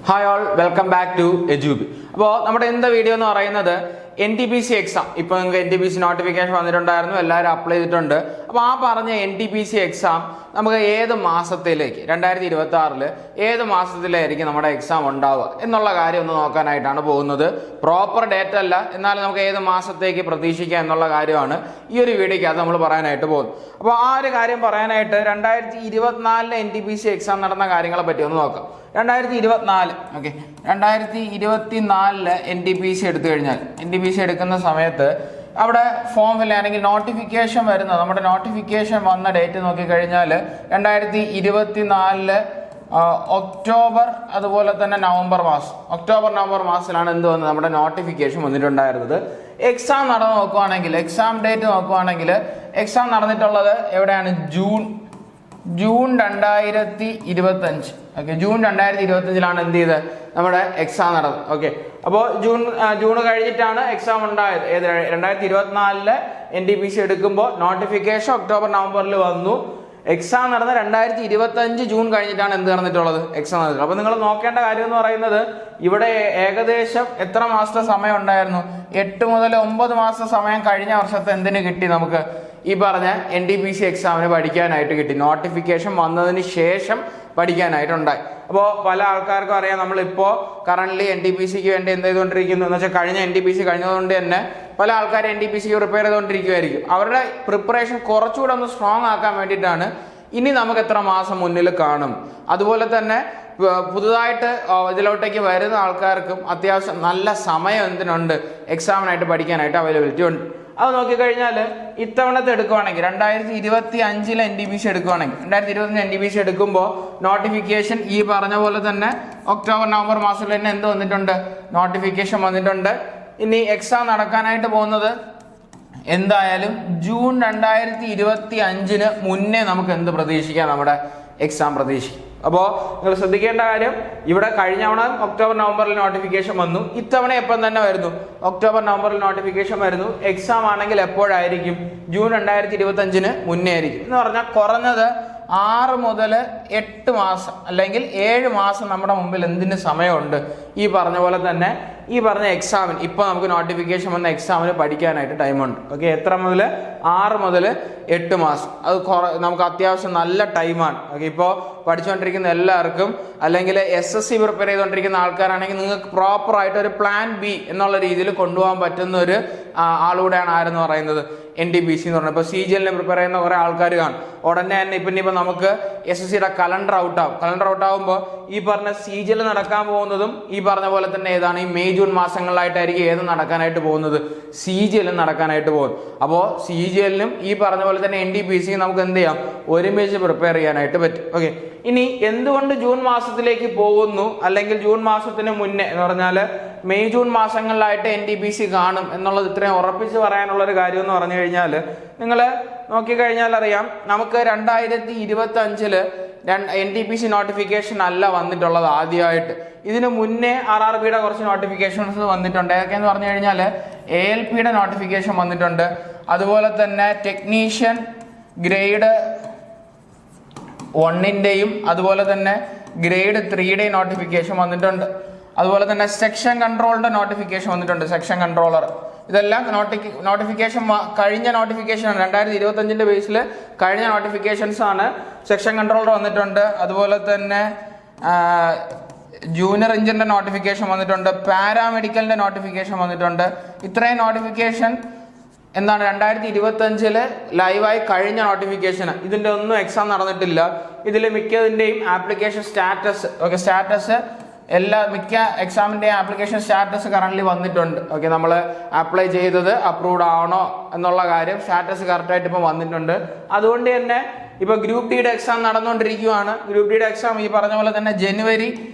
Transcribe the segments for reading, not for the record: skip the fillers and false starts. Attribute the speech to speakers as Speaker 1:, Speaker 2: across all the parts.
Speaker 1: Hi all, welcome back to Edubi. അപ്പോൾ നമ്മുടെ ഇന്നത്തെ വീഡിയോ എന്ന് പറയുന്നത് NTPC എക്സാം. ഇപ്പോൾ നിങ്ങൾക്ക് NTPC നോട്ടിഫിക്കേഷൻ വന്നിട്ടുണ്ടായിരുന്നു, എല്ലാവരും അപ്ലൈ ചെയ്തിട്ടുണ്ട്. അപ്പോൾ ആ പറഞ്ഞ NTPC എക്സാം നമുക്ക് ഏത് മാസത്തിലേക്ക് 2026 ഏത് മാസത്തിലായിരിക്കും നമ്മുടെ എക്സാം ഉണ്ടാവുക എന്നുള്ള കാര്യം ഒന്ന് നോക്കാനായിട്ടാണ് പോകുന്നത്. പ്രോപ്പർ ഡേറ്റ് അല്ല, എന്നാലും നമുക്ക് ഏത് മാസത്തേക്ക് പ്രതീക്ഷിക്കാം എന്നുള്ള കാര്യമാണ് ഈ ഒരു വീഡിയോയ്ക്ക് അത് നമ്മൾ പറയാനായിട്ട് പോകുന്നത്. അപ്പോൾ ആ ഒരു കാര്യം പറയാനായിട്ട് 2024 NTPC എക്സാം നടന്ന കാര്യങ്ങളെ പറ്റി ഒന്ന് നോക്കാം. 2024 ഓക്കെ, 2024 NTPC എടുത്തു കഴിഞ്ഞാൽ NTPC എടുക്കുന്ന സമയത്ത് അവിടെ ഫോം ഫിൽ അല്ലെങ്കിൽ നോട്ടിഫിക്കേഷൻ വരുന്നത്, നമ്മുടെ നോട്ടിഫിക്കേഷൻ വന്ന ഡേറ്റ് നോക്കിക്കഴിഞ്ഞാൽ 2024 ഒക്ടോബർ അതുപോലെ തന്നെ നവംബർ മാസം, ഒക്ടോബർ നവംബർ മാസത്തിലാണ് എന്ത് വന്നത്, നമ്മുടെ നോട്ടിഫിക്കേഷൻ വന്നിട്ടുണ്ടായിരുന്നത്. എക്സാം നടന്നു നോക്കുവാണെങ്കിൽ, എക്സാം ഡേറ്റ് നോക്കുവാണെങ്കിൽ എക്സാം നടന്നിട്ടുള്ളത് എവിടെയാണ്? ജൂൺ 2025. ഓക്കെ, ജൂൺ 2025 എന്ത് ചെയ്ത് നമ്മുടെ എക്സാം നടന്നത്. ഓക്കെ, അപ്പോൾ ജൂൺ കഴിഞ്ഞിട്ടാണ് എക്സാം ഉണ്ടായത്. ഏത് 2024 NTPC എടുക്കുമ്പോൾ നോട്ടിഫിക്കേഷൻ ഒക്ടോബർ നവംബറിൽ വന്നു. എക്സാം നടന്ന 2025 ജൂൺ കഴിഞ്ഞിട്ടാണ് എന്ത് നടന്നിട്ടുള്ളത്, എക്സാം നടന്നിട്ടുള്ളത്. അപ്പോൾ നിങ്ങൾ നോക്കേണ്ട കാര്യം എന്ന് പറയുന്നത് ഇവിടെ ഏകദേശം എത്ര മാസത്തെ സമയം ഉണ്ടായിരുന്നു? 8 മുതൽ 9 മാസത്തെ സമയം കഴിഞ്ഞ വർഷത്തെ എന്തിന് കിട്ടി? നമുക്ക് ഈ പറഞ്ഞ NTPC എക്സാമിന് പഠിക്കാനായിട്ട് കിട്ടി. നോട്ടിഫിക്കേഷൻ വന്നതിന് ശേഷം പഠിക്കാനായിട്ടുണ്ടായി. അപ്പോൾ പല ആൾക്കാർക്കും അറിയാം, നമ്മളിപ്പോൾ കറന്റ് NTPCക്ക് വേണ്ടി എന്ത് ചെയ്തുകൊണ്ടിരിക്കുന്നു എന്ന് വെച്ചാൽ കഴിഞ്ഞ NTPC കഴിഞ്ഞതുകൊണ്ട് തന്നെ പല ആൾക്കാർ NTPCക്ക് പ്രിപ്പയർ ചെയ്തുകൊണ്ടിരിക്കുമായിരിക്കും. അവരുടെ പ്രിപ്പറേഷൻ കുറച്ചുകൂടെ ഒന്ന് സ്ട്രോങ് ആക്കാൻ വേണ്ടിയിട്ടാണ് ഇനി നമുക്ക് എത്ര മാസം മുന്നിൽ കാണും. അതുപോലെ തന്നെ പുതുതായിട്ട് ഇതിലോട്ടേക്ക് വരുന്ന ആൾക്കാർക്കും അത്യാവശ്യം നല്ല സമയം എന്തിനുണ്ട്, എക്സാമിനായിട്ട് പഠിക്കാനായിട്ട് അവൈലബിലിറ്റി ഉണ്ട്. അത് നോക്കിക്കഴിഞ്ഞാൽ ഇത്തവണത്തെ എടുക്കുവാണെങ്കിൽ 2025 NTPC എടുക്കുവാണെങ്കിൽ 2025 NTPC എടുക്കുമ്പോൾ നോട്ടിഫിക്കേഷൻ ഈ പറഞ്ഞ പോലെ തന്നെ ഒക്ടോബർ നവംബർ മാസത്തിൽ തന്നെ എന്ത് വന്നിട്ടുണ്ട്, നോട്ടിഫിക്കേഷൻ വന്നിട്ടുണ്ട്. ഇനി എക്സാം നടക്കാനായിട്ട് പോകുന്നത് എന്തായാലും ജൂൺ 2025 മുന്നേ നമുക്ക് എന്ത് പ്രതീക്ഷിക്കാം, നമ്മുടെ എക്സാം പ്രതീക്ഷിക്കും. അപ്പോൾ നിങ്ങൾ ശ്രദ്ധിക്കേണ്ട കാര്യം, ഇവിടെ കഴിഞ്ഞ തവണ ഒക്ടോബർ നവംബറിൽ നോട്ടിഫിക്കേഷൻ വന്നു, ഇത്തവണ എപ്പം തന്നെ വരുന്നു, ഒക്ടോബർ നവംബറിൽ നോട്ടിഫിക്കേഷൻ വരുന്നു. എക്സാം ആണെങ്കിൽ എപ്പോഴായിരിക്കും? ജൂൺ 2025 മുന്നേ ആയിരിക്കും. എന്ന് പറഞ്ഞാൽ കുറഞ്ഞത് 6 മുതൽ 8 മാസം അല്ലെങ്കിൽ 7 മാസം നമ്മുടെ മുമ്പിൽ എന്തിന് സമയമുണ്ട്. ഈ പറഞ്ഞ പോലെ തന്നെ ഈ പറഞ്ഞ എക്സാമിന് ഇപ്പോൾ നമുക്ക് നോട്ടിഫിക്കേഷൻ വന്ന എക്സാമിന് പഠിക്കാനായിട്ട് ടൈമുണ്ട്. ഓക്കെ, എത്ര മുതൽ? 6 മുതൽ 8 മാസം. അത് നമുക്ക് അത്യാവശ്യം നല്ല ടൈമാണ്. ഓക്കെ, ഇപ്പോൾ പഠിച്ചുകൊണ്ടിരിക്കുന്ന എല്ലാവർക്കും അല്ലെങ്കിൽ SSC പ്രിപ്പയർ ചെയ്തുകൊണ്ടിരിക്കുന്ന ആൾക്കാരാണെങ്കിൽ നിങ്ങൾക്ക് പ്രോപ്പറായിട്ട് ഒരു പ്ലാൻ ബി എന്നുള്ള രീതിയിൽ കൊണ്ടുപോകാൻ പറ്റുന്ന ഒരു ആളുകൂടെയാണ് ആരെന്ന് പറയുന്നത്, NTPC എന്ന് പറഞ്ഞാൽ. ഇപ്പോൾ CGL പ്രിപ്പയർ ചെയ്യുന്ന കുറേ ആൾക്കാർ കാണും. ഉടനെ തന്നെ ഇപ്പം നമുക്ക് SSCയുടെ കലണ്ടർ ഔട്ട് ആവും. കലണ്ടർ ഔട്ട് ആകുമ്പോൾ ഈ പറഞ്ഞ CGL നടക്കാൻ പോകുന്നതും ഈ പറഞ്ഞ പോലെ തന്നെ ഏതാണ്, ഈ മെയ് ജൂൺ മാസങ്ങളിലായിട്ടായിരിക്കും ഏത് നടക്കാനായിട്ട് പോകുന്നത്, CGL നടക്കാനായിട്ട് പോകും. അപ്പോൾ CGLനും ഈ പറഞ്ഞ പോലെ തന്നെ NTPCയും നമുക്ക് എന്ത് ചെയ്യാം, ഒരുമിച്ച് പ്രിപ്പയർ ചെയ്യാനായിട്ട് പറ്റും. ഓക്കെ, ഇനി എന്തുകൊണ്ട് ജൂൺ മാസത്തിലേക്ക് പോകുന്നു അല്ലെങ്കിൽ ജൂൺ മാസത്തിന് മുന്നേ എന്ന് പറഞ്ഞാൽ മെയ് ജൂൺ മാസങ്ങളിലായിട്ട് NTPC കാണും എന്നുള്ളത് ഇത്രയും ഉറപ്പിച്ച് പറയാനുള്ളൊരു കാര്യം എന്ന് പറഞ്ഞു കഴിഞ്ഞാൽ, നിങ്ങൾ നോക്കിക്കഴിഞ്ഞാൽ അറിയാം, നമുക്ക് 2025 NTPC നോട്ടിഫിക്കേഷൻ അല്ല വന്നിട്ടുള്ളത് ആദ്യമായിട്ട്. ഇതിന് മുന്നേ RRBയുടെ കുറച്ച് നോട്ടിഫിക്കേഷൻസ് വന്നിട്ടുണ്ട്. ഏതൊക്കെയെന്ന് പറഞ്ഞു കഴിഞ്ഞാൽ ALPയുടെ നോട്ടിഫിക്കേഷൻ വന്നിട്ടുണ്ട്, അതുപോലെ തന്നെ ടെക്നീഷ്യൻ ഗ്രേഡ് 1ൻ്റെയും അതുപോലെ തന്നെ ഗ്രേഡ് 3യുടെയും നോട്ടിഫിക്കേഷൻ വന്നിട്ടുണ്ട്. അതുപോലെ തന്നെ സെക്ഷൻ കൺട്രോളിന്റെ നോട്ടിഫിക്കേഷൻ വന്നിട്ടുണ്ട്, സെക്ഷൻ കൺട്രോളർ. ഇതെല്ലാം നോട്ടിഫിക്കേഷൻ കഴിഞ്ഞ നോട്ടിഫിക്കേഷനാണ്, 2025 ബേസിൽ കഴിഞ്ഞ നോട്ടിഫിക്കേഷൻസ് ആണ്. സെക്ഷൻ കൺട്രോളർ വന്നിട്ടുണ്ട്, അതുപോലെ തന്നെ ജൂനിയർ എഞ്ചിന്റെ നോട്ടിഫിക്കേഷൻ വന്നിട്ടുണ്ട്, പാരാമെഡിക്കലിന്റെ നോട്ടിഫിക്കേഷൻ വന്നിട്ടുണ്ട്. ഇത്രയും നോട്ടിഫിക്കേഷൻ എന്താണ് 2025 ലൈവായി കഴിഞ്ഞ നോട്ടിഫിക്കേഷൻ. ഇതിന്റെ ഒന്നും എക്സാം നടന്നിട്ടില്ല. ഇതിൽ മിക്കതിൻ്റെയും ആപ്ലിക്കേഷൻ സ്റ്റാറ്റസ്, ഓക്കെ, സ്റ്റാറ്റസ് മിക്ക എക്സാമിൻ്റെയും ആപ്ലിക്കേഷൻ സ്റ്റാറ്റസ് കറന്റ് വന്നിട്ടുണ്ട്. ഓക്കെ, നമ്മൾ അപ്ലൈ ചെയ്തത് അപ്രൂവ്ഡ് ആണോ എന്നുള്ള കാര്യം സ്റ്റാറ്റസ് കറക്റ്റായിട്ട് ഇപ്പം വന്നിട്ടുണ്ട്. അതുകൊണ്ട് തന്നെ ഇപ്പോൾ ഗ്രൂപ്പ് ഡിയുടെ എക്സാം നടന്നുകൊണ്ടിരിക്കുകയാണ്. ഗ്രൂപ്പ് ഡിയുടെ എക്സാം ഈ പറഞ്ഞ പോലെ തന്നെ ജനുവരി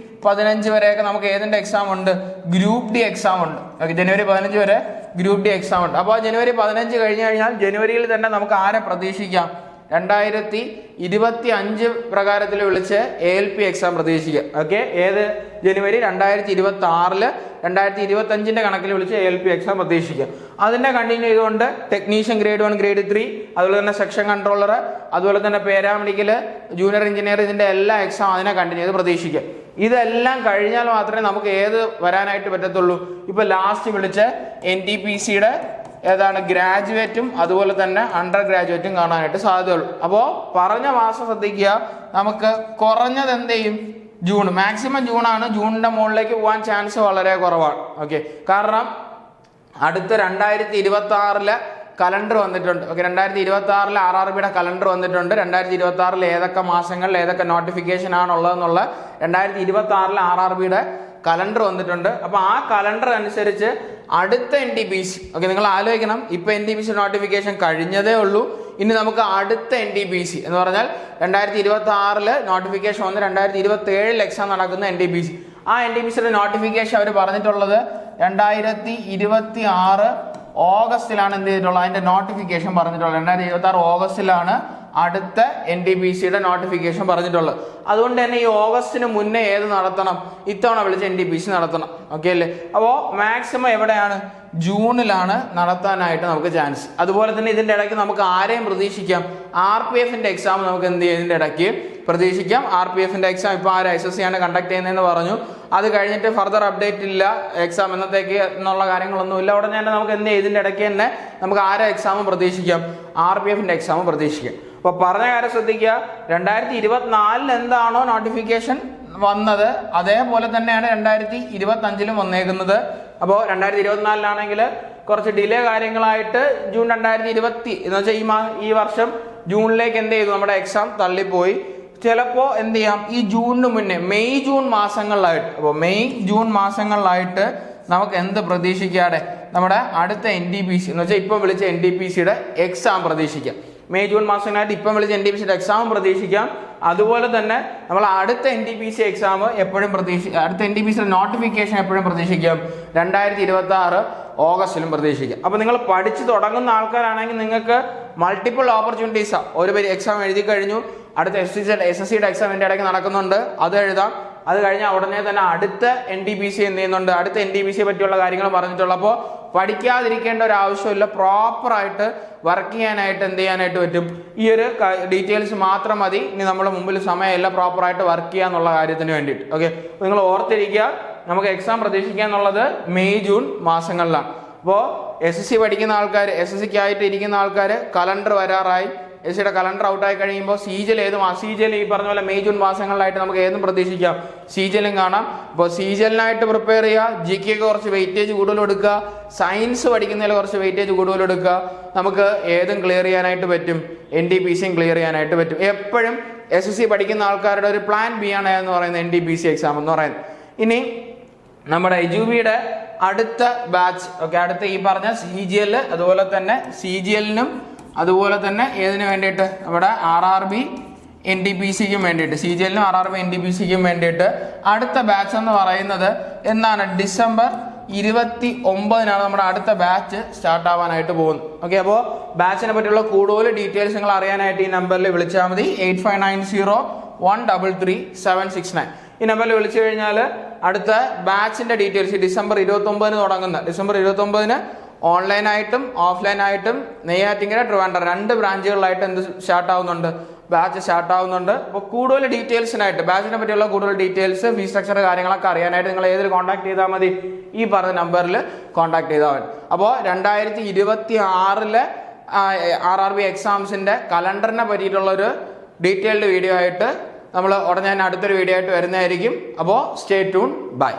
Speaker 1: 15 വരെയൊക്കെ നമുക്ക് ഏതിൻ്റെ എക്സാം ഉണ്ട്, ഗ്രൂപ്പ് ഡി എക്സാം ഉണ്ട്. ഓക്കെ, ജനുവരി 15 വരെ ഗ്രൂപ്പ് ഡി എക്സാം ഉണ്ട്. അപ്പോൾ ജനുവരി 15 കഴിഞ്ഞ് കഴിഞ്ഞാൽ ജനുവരിയിൽ തന്നെ നമുക്ക് ആരെ പ്രതീക്ഷിക്കാം, 2025 പ്രകാരത്തിൽ വിളിച്ച് ALP എക്സാം പ്രതീക്ഷിക്കാം. ഓക്കെ, ഏത് ജനുവരി 2026 2025 കണക്കിൽ വിളിച്ച് ALP എക്സാം പ്രതീക്ഷിക്കാം. അതിന്റെ കണ്ടിന്യൂ ചെയ്തുകൊണ്ട് ടെക്നീഷ്യൻ ഗ്രേഡ് 1 ഗ്രേഡ് 3 അതുപോലെ തന്നെ സെക്ഷൻ കൺട്രോളർ അതുപോലെ തന്നെ പാരാമെഡിക്കൽ ജൂനിയർ എഞ്ചിനീയർ ഇതിന്റെ എല്ലാ എക്സാം അതിനെ കണ്ടിന്യൂ ചെയ്ത് പ്രതീക്ഷിക്കാം. ഇതെല്ലാം കഴിഞ്ഞാൽ മാത്രമേ നമുക്ക് ഏത് വരാനായിട്ട് പറ്റത്തുള്ളൂ. ഇപ്പൊ ലാസ്റ്റ് വിളിച്ച NTPCയുടെ ഏതാണ് ഗ്രാജുവേറ്റും അതുപോലെ തന്നെ അണ്ടർ ഗ്രാജുവേറ്റും കാണാനായിട്ട് സാധ്യതയുള്ളൂ. അപ്പോൾ പറഞ്ഞ മാസം ശ്രദ്ധിക്കുക, നമുക്ക് കുറഞ്ഞത് എന്ത് ചെയ്യും, ജൂൺ, മാക്സിമം ജൂണാണ്. ജൂണിന്റെ മുകളിലേക്ക് പോകാൻ ചാൻസ് വളരെ കുറവാണ്. ഓക്കെ, കാരണം അടുത്ത 2026 കലണ്ടർ വന്നിട്ടുണ്ട്. ഓക്കെ, 2026 RRBയുടെ കലണ്ടർ വന്നിട്ടുണ്ട്. 2026 ഏതൊക്കെ മാസങ്ങളിൽ ഏതൊക്കെ നോട്ടിഫിക്കേഷൻ ആണുള്ളതെന്നുള്ള 2026 RRBയുടെ കലണ്ടർ വന്നിട്ടുണ്ട്. അപ്പൊ ആ കലണ്ടർ അനുസരിച്ച് അടുത്ത NTPC, ഓക്കെ, നിങ്ങൾ ആലോചിക്കണം, ഇപ്പൊ NTPC നോട്ടിഫിക്കേഷൻ കഴിഞ്ഞതേ ഉള്ളൂ. ഇനി നമുക്ക് അടുത്ത NTPC എന്ന് പറഞ്ഞാൽ 2026 നോട്ടിഫിക്കേഷൻ വന്ന് 2027 എക്സാം നടക്കുന്ന NTPC. ആ NTPCയുടെ നോട്ടിഫിക്കേഷൻ അവർ പറഞ്ഞിട്ടുള്ളത് 2026 ഓഗസ്റ്റിലാണ് എന്ത് ചെയ്തിട്ടുള്ളത്, അതിന്റെ നോട്ടിഫിക്കേഷൻ പറഞ്ഞിട്ടുള്ളത്. 2026 ഓഗസ്റ്റിലാണ് അടുത്ത NTPCയുടെ നോട്ടിഫിക്കേഷൻ പറഞ്ഞിട്ടുള്ളത്. അതുകൊണ്ട് തന്നെ ഈ ഓഗസ്റ്റിന് മുന്നേ ഏത് നടത്തണം, ഇത്തവണ വിളിച്ച NTPC നടത്തണം. ഓക്കെ അല്ലേ? അപ്പോൾ മാക്സിമം എവിടെയാണ്, ജൂണിലാണ് നടത്താനായിട്ട് നമുക്ക് ചാൻസ്. അതുപോലെ തന്നെ ഇതിന്റെ ഇടയ്ക്ക് നമുക്ക് ആരെയും പ്രതീക്ഷിക്കാം, RPFന്റെ എക്സാം നമുക്ക് എന്ത് ചെയ്യും, ഇതിന്റെ ഇടയ്ക്ക് പ്രതീക്ഷിക്കാം. RPFന്റെ എക്സാം ഇപ്പോൾ ആര് SSC ആണ് കണ്ടക്ട് ചെയ്യുന്നതെന്ന് പറഞ്ഞു. അത് കഴിഞ്ഞിട്ട് ഫർദർ അപ്ഡേറ്റ് ഇല്ല, എക്സാം എന്നത്തേക്ക് എന്നുള്ള കാര്യങ്ങളൊന്നും ഇല്ല. ഉടനെ തന്നെ നമുക്ക് എന്ത് ചെയ്യും, ഇതിന്റെ ഇടയ്ക്ക് തന്നെ നമുക്ക് ആരെ എക്സാമും പ്രതീക്ഷിക്കാം, RPFന്റെ എക്സാമും പ്രതീക്ഷിക്കാം. അപ്പൊ പറഞ്ഞ കാര്യം ശ്രദ്ധിക്കുക, 2024 എന്താണോ നോട്ടിഫിക്കേഷൻ വന്നത് അതേപോലെ തന്നെയാണ് 2025 വന്നേക്കുന്നത്. അപ്പോൾ 2024 കുറച്ച് ഡിലേ കാര്യങ്ങളായിട്ട് ജൂൺ 2020 എന്ന് വെച്ചാൽ ഈ വർഷം ജൂണിലേക്ക് എന്ത് ചെയ്തു, നമ്മുടെ എക്സാം തള്ളിപ്പോയി. ചിലപ്പോൾ എന്ത് ചെയ്യാം, ഈ ജൂണിന് മുന്നേ മെയ് ജൂൺ മാസങ്ങളിലായിട്ട്, അപ്പോൾ മെയ് ജൂൺ മാസങ്ങളിലായിട്ട് നമുക്ക് എന്ത് പ്രതീക്ഷിക്കാതെ നമ്മുടെ അടുത്ത NTPC എന്ന് വെച്ചാൽ ഇപ്പം വിളിച്ച NTPCയുടെ എക്സാം പ്രതീക്ഷിക്കാം. മെയ് ജൂൺ മാസങ്ങളായിട്ട് ഇപ്പം വിളിച്ച NTPCയുടെ എക്സാം പ്രതീക്ഷിക്കാം. അതുപോലെ തന്നെ നമ്മൾ അടുത്ത NTPC എക്സാം എപ്പോഴും അടുത്ത NTPCയുടെ നോട്ടിഫിക്കേഷൻ എപ്പോഴും പ്രതീക്ഷിക്കാം, 2026 ഓഗസ്റ്റിലും പ്രതീക്ഷിക്കാം. അപ്പോൾ നിങ്ങൾ പഠിച്ചു തുടങ്ങുന്ന ആൾക്കാരാണെങ്കിൽ നിങ്ങൾക്ക് മൾട്ടിപ്പിൾ ഓപ്പർച്യൂണിറ്റീസാണ്. ഒരു എക്സാം എഴുതി കഴിഞ്ഞു, അടുത്ത SSCയുടെ എക്സാം എൻ്റെ ഇടയ്ക്ക് നടക്കുന്നുണ്ട്, അത് എഴുതാം. അത് കഴിഞ്ഞാൽ ഉടനെ തന്നെ അടുത്ത NTPC എന്ത് ചെയ്യുന്നുണ്ട്, അടുത്ത NTPC പറ്റിയുള്ള കാര്യങ്ങൾ പറഞ്ഞിട്ടുള്ളപ്പോൾ പഠിക്കാതിരിക്കേണ്ട ഒരു ആവശ്യമില്ല. പ്രോപ്പറായിട്ട് വർക്ക് ചെയ്യാനായിട്ട് എന്ത് ചെയ്യാനായിട്ട് പറ്റും, ഈ ഒരു ഡീറ്റെയിൽസ് മാത്രം മതി. ഇനി നമ്മുടെ മുമ്പിൽ സമയമില്ല, പ്രോപ്പറായിട്ട് വർക്ക് ചെയ്യുക എന്നുള്ള കാര്യത്തിന് വേണ്ടിയിട്ട്. ഓക്കെ, നിങ്ങൾ ഓർത്തിരിക്കുക, നമുക്ക് എക്സാം പ്രതീക്ഷിക്കുക എന്നുള്ളത് മെയ് ജൂൺ മാസങ്ങളിലാണ്. അപ്പോൾ SSC പഠിക്കുന്ന ആൾക്കാർ, SSCക്കായിട്ട് ഇരിക്കുന്ന ആൾക്കാർ, കലണ്ടർ വരാറായി. SSCയുടെ കലണ്ടർ ഔട്ടായി കഴിയുമ്പോൾ CGL CGL ഈ പറഞ്ഞ പോലെ മെയ് ജൂൺ മാസങ്ങളിലായിട്ട് നമുക്ക് ഏതും പ്രതീക്ഷിക്കാം, CGLും കാണാം. അപ്പോൾ CGLനായിട്ട് പ്രിപ്പയർ ചെയ്യുക. GK കുറച്ച് വെയിറ്റേജ് കൂടുതൽ കൊടുക്കുക, സയൻസ് പഠിക്കുന്നതിൽ കുറച്ച് വെയിറ്റേജ് കൂടുതൽ കൊടുക്കുക. നമുക്ക് ഏതും ക്ലിയർ ചെയ്യാനായിട്ട് പറ്റും, NTPCയും ക്ലിയർ ചെയ്യാനായിട്ട് പറ്റും. എപ്പോഴും SSC പഠിക്കുന്ന ആൾക്കാരുടെ ഒരു പ്ലാൻ B ആണ് എന്ന് പറയുന്നത് NTPC എക്സാം എന്ന് പറയുന്നത്. ഇനി നമ്മുടെ എജുബിയുടെ അടുത്ത ബാച്ച്, ഓക്കെ, അടുത്ത ഈ പറഞ്ഞ CGL അതുപോലെ തന്നെ CGLനും അതുപോലെ തന്നെ ഏതിനു വേണ്ടിയിട്ട്, നമ്മുടെ RRB NTPCക്കും വേണ്ടിയിട്ട്, CGLനും RRB NTPCക്കും വേണ്ടിയിട്ട് അടുത്ത ബാച്ച് എന്ന് പറയുന്നത് എന്നാണ്, ഡിസംബർ 29 നമ്മുടെ അടുത്ത ബാച്ച് സ്റ്റാർട്ട് ആവാനായിട്ട് പോകുന്നത്. ഓക്കെ, അപ്പോൾ ബാച്ചിനെ പറ്റിയുള്ള കൂടുതൽ ഡീറ്റെയിൽസ് നിങ്ങൾ അറിയാനായിട്ട് ഈ നമ്പറിൽ വിളിച്ചാൽ മതി, 8590133769. ഈ നമ്പറിൽ വിളിച്ചു കഴിഞ്ഞാൽ അടുത്ത ബാച്ചിന്റെ ഡീറ്റെയിൽസ് ഡിസംബർ 29 തുടങ്ങുന്ന, ഡിസംബർ 29 ഓൺലൈനായിട്ടും ഓഫ്ലൈനായിട്ടും നെയ്യാറ്റിങ്കര, ട്രിവാൻഡ്രം 2 ബ്രാഞ്ചുകളിലായിട്ട് എന്ത് സ്റ്റാർട്ട് ആവുന്നുണ്ട്, ബാച്ച് സ്റ്റാർട്ട് ആവുന്നുണ്ട്. അപ്പോൾ കൂടുതൽ ഡീറ്റെയിൽസിനായിട്ട്, ബാച്ചിനെ പറ്റിയുള്ള കൂടുതൽ ഡീറ്റെയിൽസ്, ഫീസ് സ്ട്രക്ചർ കാര്യങ്ങളൊക്കെ അറിയാനായിട്ട് നിങ്ങൾ ഏതിൽ കോൺടാക്ട് ചെയ്താൽ മതി, ഈ പറഞ്ഞ നമ്പറിൽ കോൺടാക്ട് ചെയ്താൽ മതി. അപ്പോൾ 2026 RRB എക്സാംസിന്റെ കലണ്ടറിനെ പറ്റിയിട്ടുള്ളൊരു ഡീറ്റെയിൽഡ് വീഡിയോ ആയിട്ട് നമ്മൾ ഉടനെ അടുത്തൊരു വീഡിയോ ആയിട്ട് വരുന്നതായിരിക്കും. അപ്പോൾ സ്റ്റേ ട്യൂൺ, ബൈ.